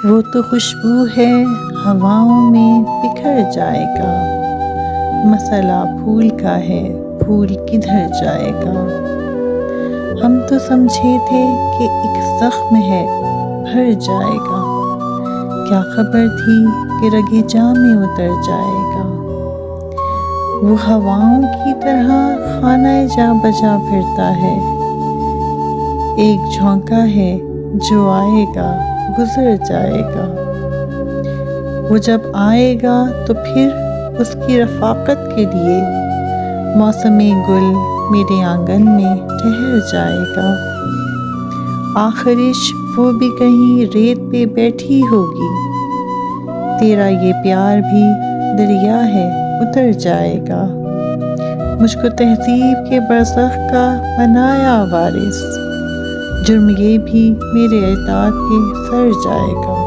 وہ تو خوشبو ہے ہواؤں میں بکھر جائے گا، مسئلہ پھول کا ہے پھول کدھر جائے گا۔ ہم تو سمجھے تھے کہ ایک زخم ہے بھر جائے گا، کیا خبر تھی کہ رگے جاں میں اتر جائے گا۔ وہ ہواؤں کی طرح خانہ جاں بجا پھرتا ہے، ایک جھونکا ہے جو آئے گا گزر جائے گا۔ وہ جب آئے گا تو پھر اس کی رفاقت کے لیے موسم گل میرے آنگن میں ٹھہر جائے گا۔ آخرش وہ بھی کہیں ریت پہ بیٹھی ہوگی، تیرا یہ پیار بھی دریا ہے اتر جائے گا۔ مجھ کو تہذیب کے برزخ کا بنایا وارث، جرم یہ بھی میرے اعداد کے سر جائے گا۔